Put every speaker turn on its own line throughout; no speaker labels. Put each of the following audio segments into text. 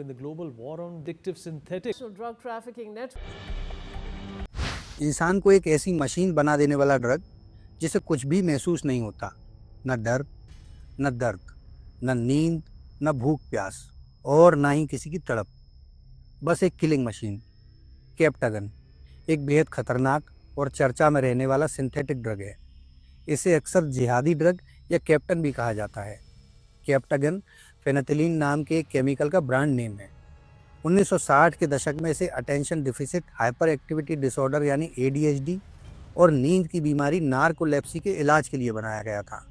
in the global war on addictive synthetic
drug trafficking network.
इंसान को एक ऐसी मशीन बना देने वाला ड्रग जिसे कुछ भी महसूस नहीं होता, न डर, न दर्द, न नींद, न भूख प्यास और ना ही किसी की तड़प। बस एक किलिंग मशीन, केप्टागन, एक बेहद खतरनाक और चर्चा में रहने वाला सिंथेटिक ड्रग है। इसे अक्सर जिहादी ड्रग या कैप्टन भी कहा जाता है। केप्टागन फेनाथिलीन नाम के एक केमिकल का ब्रांड नेम है। 1960 के दशक में इसे attention deficit hyper activity disorder यानी ADHD और नींद की बीमारी नार्कोलेप्सी के इलाज के लिए बनाया गया था।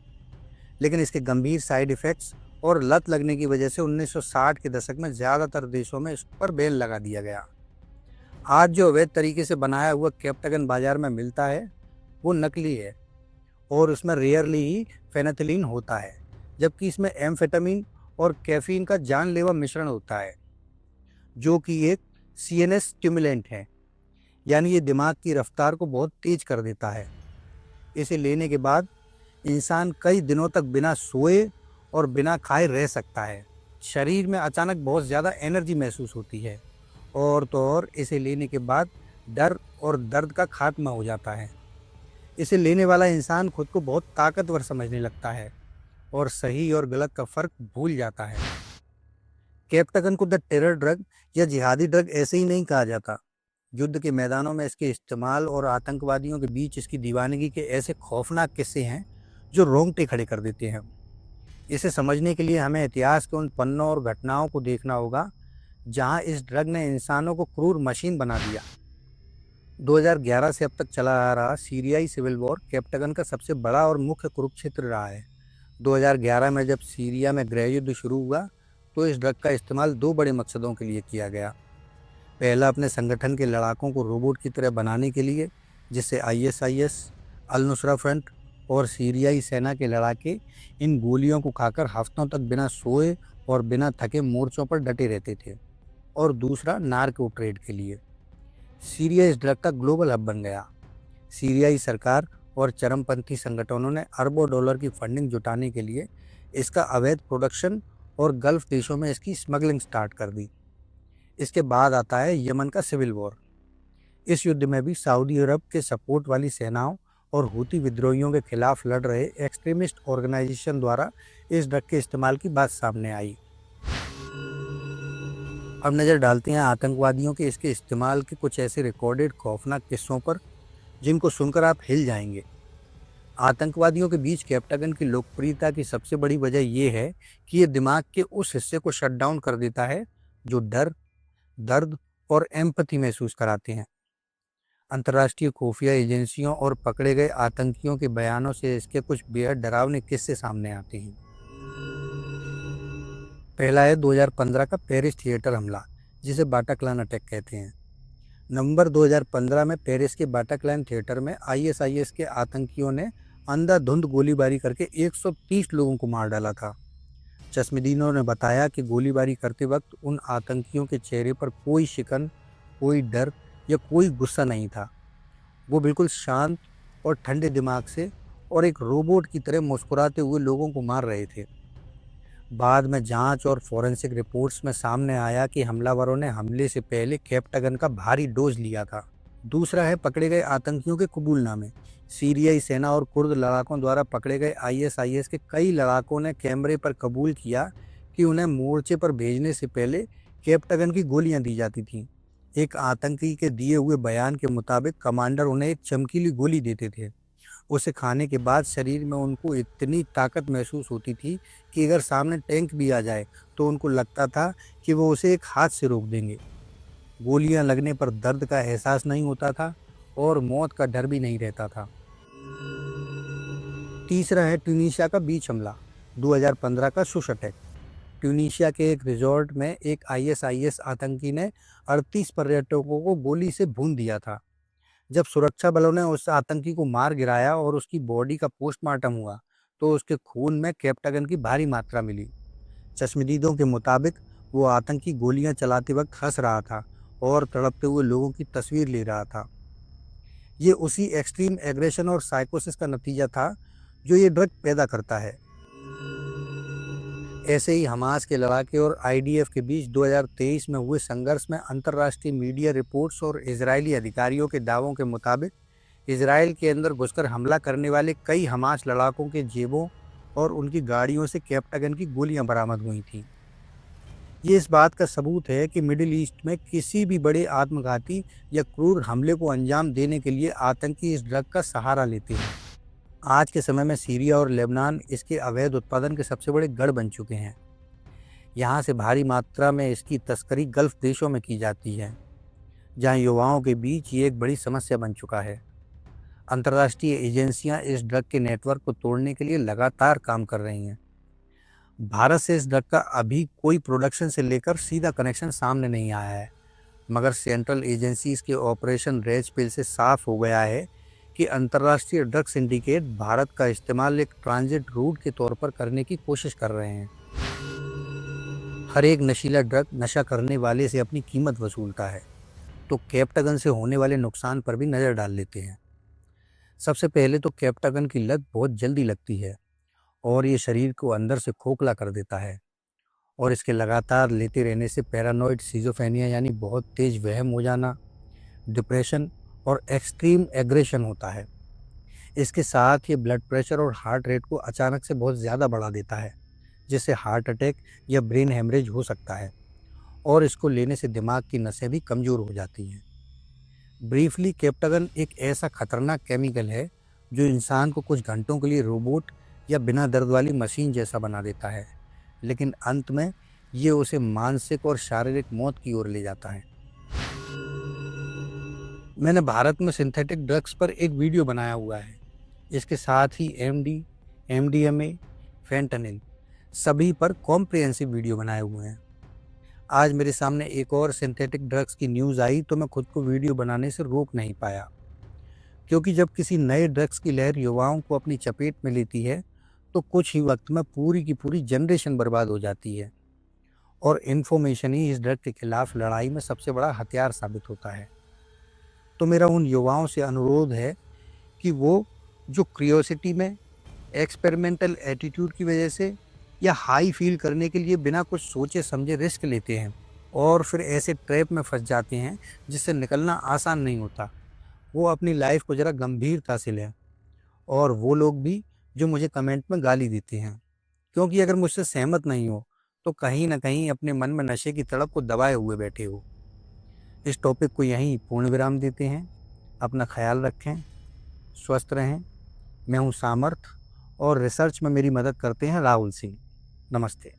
लेकिन इसके गंभीर साइड इफ़ेक्ट्स और लत लगने की वजह से 1960 के दशक में ज़्यादातर देशों में इस पर बैन लगा दिया गया। आज जो अवैध तरीके से बनाया हुआ केप्टागन बाजार में मिलता है वो नकली है और उसमें रेयरली ही फेनाथिलीन होता है, जबकि इसमें एम्फेटामिन और कैफीन का जानलेवा मिश्रण होता है जो कि एक CNS स्टिमुलेंट है, यानी ये दिमाग की रफ्तार को बहुत तेज कर देता है। इसे लेने के बाद इंसान कई दिनों तक बिना सोए और बिना खाए रह सकता है। शरीर में अचानक बहुत ज़्यादा एनर्जी महसूस होती है और तो और इसे लेने के बाद डर और दर्द का खात्मा हो जाता है। इसे लेने वाला इंसान खुद को बहुत ताकतवर समझने लगता है और सही और गलत का फ़र्क भूल जाता है। केप्टागन को द टेरर ड्रग या जिहादी ड्रग ऐसे ही नहीं कहा जाता। युद्ध के मैदानों में इसके इस्तेमाल और आतंकवादियों के बीच इसकी दीवानगी के ऐसे खौफनाक किस्से हैं जो रोंगटे खड़े कर देते हैं। इसे समझने के लिए हमें इतिहास के उन पन्नों और घटनाओं को देखना होगा जहां इस ड्रग ने इंसानों को क्रूर मशीन बना दिया। 2011 से अब तक चला आ रहा सीरियाई सिविल वॉर केप्टागन का सबसे बड़ा और मुख्य कुरुक्षेत्र रहा है। 2011 में जब सीरिया में गृह युद्ध शुरू हुआ तो इस ड्रग का इस्तेमाल दो बड़े मकसदों के लिए किया गया। पहला, अपने संगठन के लड़ाकों को रोबोट की तरह बनाने के लिए, जिससे ISIS, अल नुसरा फ्रंट और सीरियाई सेना के लड़ाके इन गोलियों को खाकर हफ्तों तक बिना सोए और बिना थके मोर्चों पर डटे रहते थे। और दूसरा, नार्को ट्रेड के लिए। सीरिया इस ड्रग का ग्लोबल हब बन गया। सीरियाई सरकार और चरमपंथी संगठनों ने अरबों डॉलर की फंडिंग जुटाने के लिए इसका अवैध प्रोडक्शन और गल्फ देशों में इसकी स्मगलिंग स्टार्ट कर दी। इसके बाद आता है यमन का सिविल वॉर। इस युद्ध में भी सऊदी अरब के सपोर्ट वाली सेनाओं और हूती विद्रोहियों के खिलाफ लड़ रहे एक्सट्रीमिस्ट ऑर्गेनाइजेशन द्वारा इस ड्रग के इस्तेमाल की बात सामने आई। अब नज़र डालते हैं आतंकवादियों के इसके इस्तेमाल के कुछ ऐसे रिकॉर्डेड खौफनाक किस्सों पर जिनको सुनकर आप हिल जाएंगे। आतंकवादियों के बीच केप्टागन की लोकप्रियता की सबसे बड़ी वजह यह है कि ये दिमाग के उस हिस्से को शट डाउन कर देता है जो डर, दर्द और एम्पैथी महसूस कराते हैं। अंतर्राष्ट्रीय खुफिया एजेंसियों और पकड़े गए आतंकियों के बयानों से इसके कुछ बेहद डरावने किस्से सामने आते हैं। पहला है 2015 का पेरिस थिएटर हमला, जिसे बाटाक्लान अटैक कहते हैं। नवंबर 2015 में पेरिस के बाटाक्लान थिएटर में ISIS के आतंकियों ने अंधाधुंध गोलीबारी करके 130 लोगों को मार डाला था। चश्मदीदों ने बताया कि गोलीबारी करते वक्त उन आतंकियों के चेहरे पर कोई शिकन, कोई डर या कोई गुस्सा नहीं था। वो बिल्कुल शांत और ठंडे दिमाग से और एक रोबोट की तरह मुस्कुराते हुए लोगों को मार रहे थे। बाद में जांच और फॉरेंसिक रिपोर्ट्स में सामने आया कि हमलावरों ने हमले से पहले केप्टागन का भारी डोज लिया था। दूसरा है पकड़े गए आतंकियों के कबूलनामे। सीरियाई सेना और कुर्द लड़ाकों द्वारा पकड़े गए ISIS के कई लड़ाकों ने कैमरे पर कबूल किया कि उन्हें मोर्चे पर भेजने से पहले केप्टागन की गोलियां दी जाती थीं। एक आतंकी के दिए हुए बयान के मुताबिक कमांडर उन्हें एक चमकीली गोली देते थे। उसे खाने के बाद शरीर में उनको इतनी ताकत महसूस होती थी कि अगर सामने टैंक भी आ जाए तो उनको लगता था कि वो उसे एक हाथ से रोक देंगे। गोलियां लगने पर दर्द का एहसास नहीं होता था और मौत का डर भी नहीं रहता था। तीसरा है ट्यूनीशिया का बीच हमला, 2015 का शुश अटैक। ट्यूनीशिया के एक रिजॉर्ट में एक ISIS आतंकी ने 38 पर्यटकों को गोली से भून दिया था। जब सुरक्षा बलों ने उस आतंकी को मार गिराया और उसकी बॉडी का पोस्टमार्टम हुआ तो उसके खून में केप्टागन की भारी मात्रा मिली। चश्मदीदों के मुताबिक वो आतंकी गोलियां चलाते वक्त हंस रहा था और तड़पते हुए लोगों की तस्वीर ले रहा था। ये उसी एक्सट्रीम एग्रेशन और साइकोसिस का नतीजा था जो ये ड्रग पैदा करता है। ऐसे ही हमास के लड़ाके और आईडीएफ के बीच 2023 में हुए संघर्ष में अंतर्राष्ट्रीय मीडिया रिपोर्ट्स और इजरायली अधिकारियों के दावों के मुताबिक इजराइल के अंदर घुसकर हमला करने वाले कई हमास लड़ाकों के जेबों और उनकी गाड़ियों से कैप्टागन की गोलियां बरामद हुई थीं। ये इस बात का सबूत है कि मिडिल ईस्ट में किसी भी बड़े आत्मघाती या क्रूर हमले को अंजाम देने के लिए आतंकी इस ड्रग का सहारा लेते हैं। आज के समय में सीरिया और लेबनान इसके अवैध उत्पादन के सबसे बड़े गढ़ बन चुके हैं। यहाँ से भारी मात्रा में इसकी तस्करी गल्फ देशों में की जाती है, जहाँ युवाओं के बीच ये एक बड़ी समस्या बन चुका है। अंतर्राष्ट्रीय एजेंसियां इस ड्रग के नेटवर्क को तोड़ने के लिए लगातार काम कर रही हैं। भारत से इस ड्रग का अभी कोई प्रोडक्शन से लेकर सीधा कनेक्शन सामने नहीं आया है, मगर सेंट्रल एजेंसीज के ऑपरेशन रेड पिल से साफ हो गया है कि अंतर्राष्ट्रीय ड्रग सिंडिकेट भारत का इस्तेमाल एक ट्रांजिट रूट के तौर पर करने की कोशिश कर रहे हैं। हर एक नशीला ड्रग नशा करने वाले से अपनी कीमत वसूलता है, तो कैप्टागन से होने वाले नुकसान पर भी नज़र डाल लेते हैं। सबसे पहले तो कैप्टागन की लत बहुत जल्दी लगती है और ये शरीर को अंदर से खोखला कर देता है, और इसके लगातार लेते रहने से पैरानॉइड सिजोफ्रेनिया यानी बहुत तेज वहम हो जाना, डिप्रेशन और एक्सट्रीम एग्रेशन होता है। इसके साथ ये ब्लड प्रेशर और हार्ट रेट को अचानक से बहुत ज़्यादा बढ़ा देता है, जिससे हार्ट अटैक या ब्रेन हेमरेज हो सकता है, और इसको लेने से दिमाग की नसें भी कमज़ोर हो जाती हैं। ब्रीफली, कैप्टागन एक ऐसा खतरनाक केमिकल है जो इंसान को कुछ घंटों के लिए रोबोट या बिना दर्द वाली मशीन जैसा बना देता है, लेकिन अंत में ये उसे मानसिक और शारीरिक मौत की ओर ले जाता है। मैंने भारत में सिंथेटिक ड्रग्स पर एक वीडियो बनाया हुआ है। इसके साथ ही एमडी, एमडीएमए, फेंटानिल सभी पर कॉम्प्रिहेंसिव वीडियो बनाए हुए हैं। आज मेरे सामने एक और सिंथेटिक ड्रग्स की न्यूज़ आई तो मैं खुद को वीडियो बनाने से रोक नहीं पाया, क्योंकि जब किसी नए ड्रग्स की लहर युवाओं को अपनी चपेट में लेती है तो कुछ ही वक्त में पूरी की पूरी जनरेशन बर्बाद हो जाती है, और इन्फॉर्मेशन ही इस ड्रग के खिलाफ लड़ाई में सबसे बड़ा हथियार साबित होता है। तो मेरा उन युवाओं से अनुरोध है कि वो जो क्रियोसिटी में, एक्सपेरिमेंटल एटीट्यूड की वजह से या हाई फील करने के लिए बिना कुछ सोचे समझे रिस्क लेते हैं और फिर ऐसे ट्रैप में फंस जाते हैं जिससे निकलना आसान नहीं होता, वो अपनी लाइफ को ज़रा गंभीरता से लें। और वो लोग भी जो मुझे कमेंट में गाली देते हैं, क्योंकि अगर मुझसे सहमत नहीं हो तो कहीं ना कहीं अपने मन में नशे की तड़प को दबाए हुए बैठे हो। इस टॉपिक को यहीं पूर्ण विराम देते हैं। अपना ख्याल रखें, स्वस्थ रहें। मैं हूँ सामर्थ, और रिसर्च में मेरी मदद करते हैं राहुल सिंह। नमस्ते।